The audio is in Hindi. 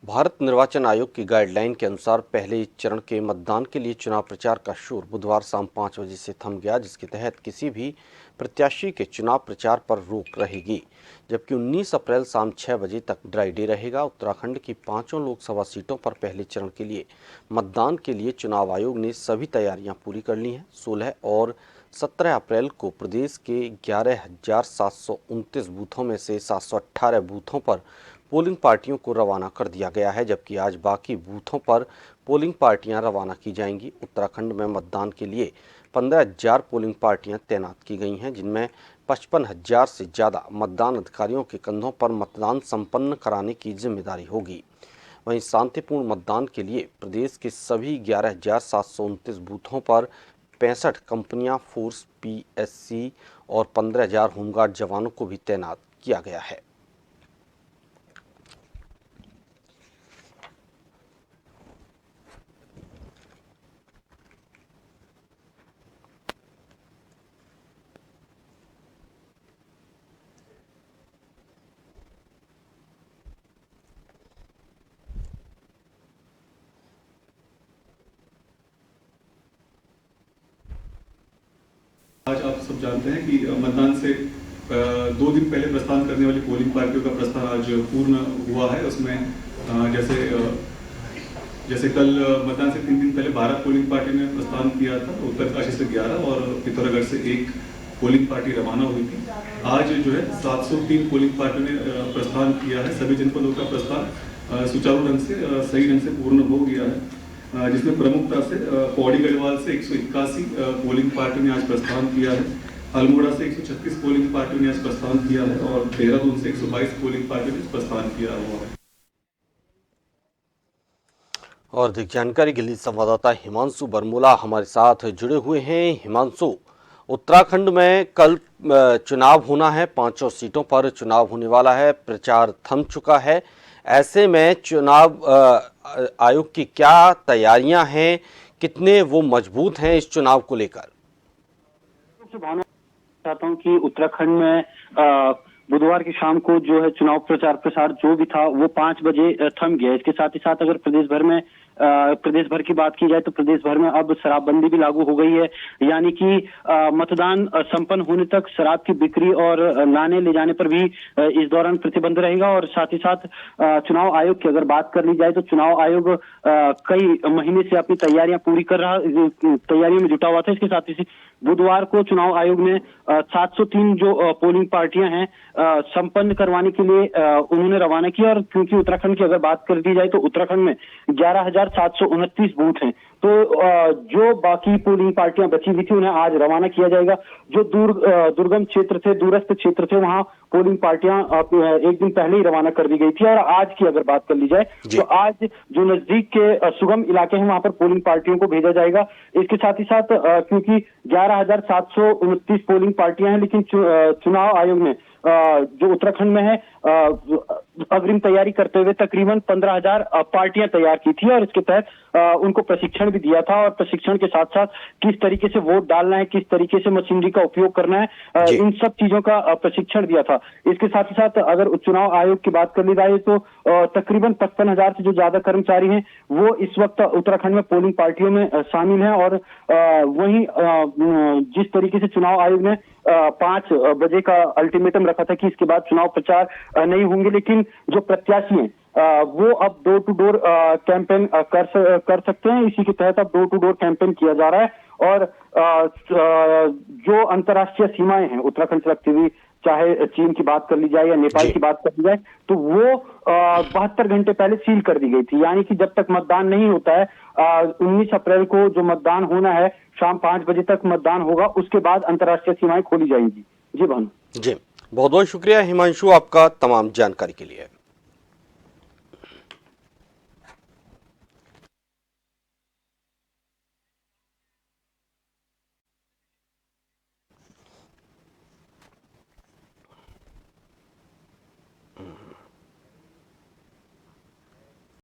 भारत निर्वाचन आयोग की गाइडलाइन के अनुसार पहले चरण के मतदान के लिए चुनाव प्रचार का शोर बुधवार शाम 5 बजे से थम गया, जिसके तहत किसी भी प्रत्याशी के चुनाव प्रचार पर रोक रहेगी, जबकि 19 अप्रैल शाम 6 बजे तक ड्राई डे रहेगा। उत्तराखंड की 5 लोकसभा सीटों पर पहले चरण के लिए मतदान के लिए चुनाव आयोग ने सभी तैयारियां पूरी कर ली हैं। 16 और 17 अप्रैल को प्रदेश के 11,729 बूथों में से 718 बूथों पर पोलिंग पार्टियों को रवाना कर दिया गया है, जबकि आज बाकी बूथों पर पोलिंग पार्टियां रवाना की जाएंगी। उत्तराखंड में मतदान के लिए 15,000 पोलिंग पार्टियां तैनात की गई हैं, जिनमें 55,000 से ज़्यादा मतदान अधिकारियों के कंधों पर मतदान संपन्न कराने की जिम्मेदारी होगी। वहीं शांतिपूर्ण मतदान के लिए प्रदेश के सभी 11,729 बूथों पर 65 कंपनियां फोर्स PSC और 15,000 होमगार्ड जवानों को भी तैनात किया गया है। आज आप सब जानते हैं कि मतदान से 2 दिन पहले प्रस्थान करने वाली पोलिंग पार्टियों का प्रस्थान आज पूर्ण हुआ है। उसमें जैसे कल मतदान से 3 दिन पहले भारत पोलिंग पार्टी ने प्रस्थान किया था, उत्तरकाशी से 11 और पिथौरागढ़ से 1 पोलिंग पार्टी रवाना हुई थी। आज जो है 703 पोलिंग पार्टियों ने प्रस्थान किया है। सभी जनपदों का प्रस्थान सुचारू ढंग से सही ढंग से पूर्ण हो गया है, जिसमें प्रमुखता से पौड़ी गढ़वाल से 181 पोलिंग पार्टियों ने आज प्रस्थान किया है, अल्मोड़ा से 136 पोलिंग पार्टियों ने आज प्रस्थान किया है और देहरादून से 122 पोलिंग पार्टियों ने प्रस्थान किया हुआ है। और अधिक जानकारी के लिए संवाददाता हिमांशु बरमूला हमारे साथ जुड़े हुए हैं। हिमांशु, उत्तराखंड में कल चुनाव होना है, 5 सीटों पर चुनाव होने वाला है, प्रचार थम चुका है। ऐसे में चुनाव आयोग की क्या तैयारियां हैं, कितने वो मजबूत हैं इस चुनाव को लेकर? चाहता हूं कि उत्तराखंड में बुधवार की शाम को जो है चुनाव प्रचार प्रसार जो भी था वो 5 बजे थम गया। इसके साथ ही साथ अगर प्रदेश भर की बात की जाए तो प्रदेश भर में अब शराबबंदी भी लागू हो गई है, यानी कि मतदान संपन्न होने तक शराब की बिक्री और लाने ले जाने पर भी इस दौरान प्रतिबंध रहेगा। और साथ ही साथ चुनाव आयोग की अगर बात कर ली जाए तो चुनाव आयोग कई महीने से अपनी तैयारियों में जुटा हुआ था। इसके साथ ही बुधवार को चुनाव आयोग ने 703 जो पोलिंग पार्टियां हैं संपन्न करवाने के लिए उन्होंने रवाना किया। और क्योंकि उत्तराखंड की अगर बात कर दी जाए तो उत्तराखंड में 11,729 बूथ हैं, तो जो बाकी पोलिंग पार्टियां बची हुई थी उन्हें आज रवाना किया जाएगा। जो दुर्गम क्षेत्र थे, दूरस्थ क्षेत्र थे, वहां पोलिंग पार्टियां एक दिन पहले ही रवाना कर दी गई थी। और आज की अगर बात कर ली जाए तो आज जो नजदीक के सुगम इलाके हैं वहां पर पोलिंग पार्टियों को भेजा जाएगा। इसके साथ ही साथ क्योंकि 11,729 पोलिंग पार्टियां हैं, लेकिन चुनाव आयोग ने जो उत्तराखंड में है अग्रिम तैयारी करते हुए तकरीबन 15,000 पार्टियां तैयार की थी और इसके तहत उनको प्रशिक्षण भी दिया था। और प्रशिक्षण के साथ साथ किस तरीके से वोट डालना है, किस तरीके से मशीनरी का उपयोग करना है, इन सब चीजों का प्रशिक्षण दिया था। इसके साथ ही साथ अगर चुनाव आयोग की बात कर ली जाए तो तकरीबन 55,000 से जो ज्यादा कर्मचारी हैं वो इस वक्त उत्तराखंड में पोलिंग पार्टियों में शामिल हैं। और वहीं जिस तरीके से चुनाव आयोग ने 5 बजे का अल्टीमेटम रखा था कि इसके बाद चुनाव प्रचार नहीं होंगे, लेकिन जो प्रत्याशी हैं वो अब डोर टू डोर कैंपेन कर सकते हैं। इसी के तहत अब डोर टू डोर कैंपेन किया जा रहा है। और जो अंतर्राष्ट्रीय सीमाएं हैं उत्तराखंड से लगती हुई, चाहे चीन की बात कर ली जाए या नेपाल की बात कर ली जाए, तो वो 72 घंटे पहले सील कर दी गई थी। यानी कि जब तक मतदान नहीं होता है 19 अप्रैल को जो मतदान होना है शाम 5 बजे तक मतदान होगा, उसके बाद अंतर्राष्ट्रीय सीमाएं खोली जाएंगी। जी भानु। जी, बहुत बहुत शुक्रिया हिमांशु आपका तमाम जानकारी के लिए।